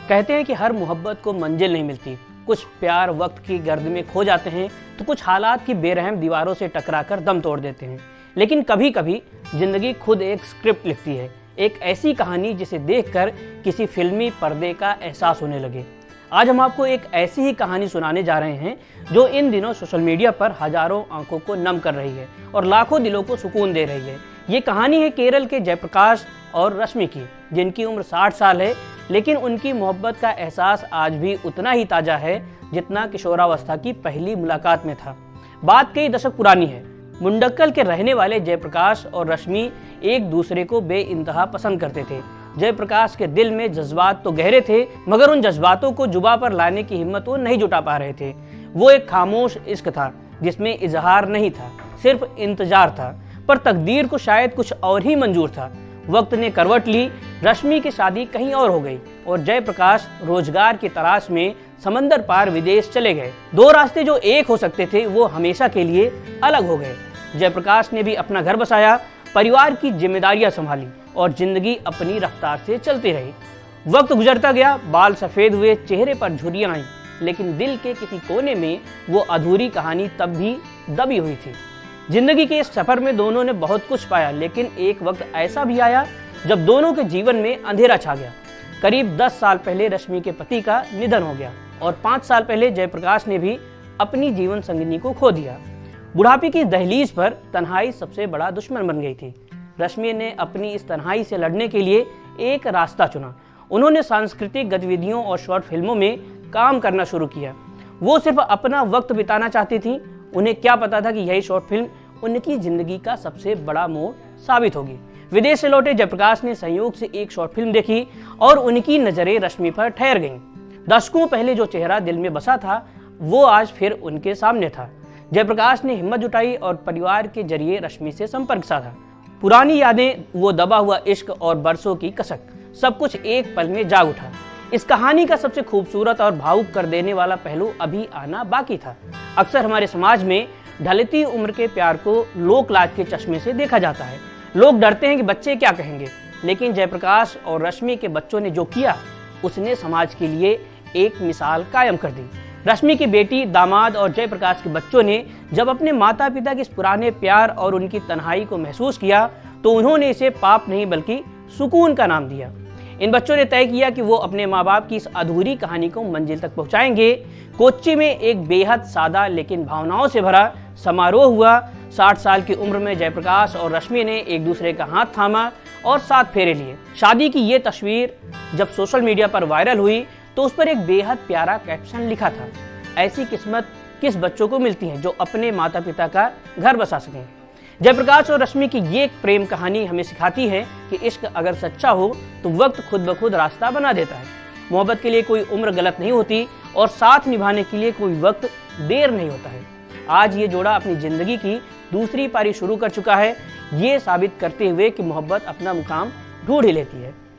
कहते हैं कि हर मोहब्बत को मंजिल नहीं मिलती। कुछ प्यार वक्त की गर्द में खो जाते हैं तो कुछ हालात की बेरहम दीवारों से टकराकर दम तोड़ देते हैं। लेकिन कभी कभी जिंदगी खुद एक स्क्रिप्ट लिखती है, एक ऐसी कहानी जिसे देखकर किसी फिल्मी पर्दे का एहसास होने लगे। आज हम आपको एक ऐसी ही कहानी सुनाने जा रहे हैं जो इन दिनों सोशल मीडिया पर हजारों आंखों को नम कर रही है और लाखों दिलों को सुकून दे रही है। ये कहानी है केरल के जयप्रकाश और रश्मि की, जिनकी उम्र 60 साल है, लेकिन उनकी मोहब्बत का एहसास आज भी उतना ही ताज़ा है जितना किशोरावस्था की पहली मुलाकात में था। बात कई दशक पुरानी है। मुंडक्कल के रहने वाले जयप्रकाश और रश्मि एक दूसरे को बेइंतहा पसंद करते थे। जयप्रकाश के दिल में जज्बात तो गहरे थे, मगर उन जज्बातों को जुबा पर लाने की हिम्मत वो नहीं जुटा पा रहे थे। वो एक खामोश इश्क था जिसमें इजहार नहीं था, सिर्फ इंतजार था। पर तकदीर को शायद कुछ और ही मंजूर था। वक्त ने करवट ली, रश्मि की शादी कहीं और हो गई और जयप्रकाश रोजगार की तलाश में समंदर पार विदेश चले गए। दो रास्ते जो एक हो सकते थे वो हमेशा के लिए अलग हो गए। जयप्रकाश ने भी अपना घर बसाया, परिवार की जिम्मेदारियां संभाली और जिंदगी अपनी रफ्तार से चलती रही। वक्त गुजरता गया, बाल सफेद हुए, चेहरे पर झुर्रियां आईं, लेकिन दिल के किसी कोने में वो अधूरी कहानी तब भी दबी हुई थी। जिंदगी के इस सफर में दोनों ने बहुत कुछ पाया, लेकिन एक वक्त ऐसा भी आया जब दोनों के जीवन में अंधेरा छा गया। करीब 10 साल पहले रश्मि के पति का निधन हो गया और 5 साल पहले जयप्रकाश ने भी अपनी जीवन संगिनी को खो दिया। बुढ़ापे की दहलीज पर तन्हाई सबसे बड़ा दुश्मन बन गई थी। रश्मि ने अपनी इस तन्हाई से लड़ने के लिए एक रास्ता चुना। उन्होंने सांस्कृतिक गतिविधियों और शॉर्ट फिल्मों में काम करना शुरू किया। वो सिर्फ अपना वक्त बिताना चाहती थी। उन्हें क्या पता था कि यही शॉर्ट फिल्म उनकी जिंदगी का सबसे बड़ा मोड़ साबित होगी। विदेश से लौटे जयप्रकाश ने संयोग से एक शॉर्ट फिल्म देखी और उनकी नजरें रश्मि पर ठहर गईं। दशकों पहले जो चेहरा दिल में बसा था वो आज फिर उनके सामने था। जयप्रकाश ने हिम्मत जुटाई और परिवार के जरिए रश्मि से संपर्क साधा। पुरानी यादें, वो दबा हुआ इश्क और बरसों की कसक, सब कुछ एक पल में जाग उठा। इस कहानी का सबसे खूबसूरत और भावुक कर देने वाला पहलू अभी आना बाकी था। अक्सर हमारे समाज में ढलती उम्र के प्यार को लोक लाज के चश्मे से देखा जाता है। लोग डरते हैं कि बच्चे क्या कहेंगे, लेकिन जयप्रकाश और रश्मि के बच्चों ने जो किया उसने समाज के लिए एक मिसाल कायम कर दी। रश्मि की बेटी, दामाद और जयप्रकाश के बच्चों ने जब अपने माता पिता के इस पुराने प्यार और उनकी तन्हाई को महसूस किया तो उन्होंने इसे पाप नहीं बल्कि सुकून का नाम दिया। इन बच्चों ने तय किया कि वो अपने माँ बाप की इस अधूरी कहानी को मंजिल तक पहुंचाएंगे। कोच्चि में एक बेहद सादा लेकिन भावनाओं से भरा समारोह हुआ। 60 साल की उम्र में जयप्रकाश और रश्मि ने एक दूसरे का हाथ थामा और 7 फेरे लिए। शादी की ये तस्वीर जब सोशल मीडिया पर वायरल हुई तो उस पर एक बेहद प्यारा कैप्शन लिखा था, ऐसी किस्मत किस बच्चों को मिलती है जो अपने माता पिता का घर बसा सकें। जयप्रकाश और रश्मि की ये प्रेम कहानी हमें सिखाती है कि इश्क अगर सच्चा हो तो वक्त खुद ब खुद रास्ता बना देता है। मोहब्बत के लिए कोई उम्र गलत नहीं होती और साथ निभाने के लिए कोई वक्त देर नहीं होता है। आज ये जोड़ा अपनी जिंदगी की दूसरी पारी शुरू कर चुका है, ये साबित करते हुए कि मोहब्बत अपना मुकाम ढूंढ ही लेती है।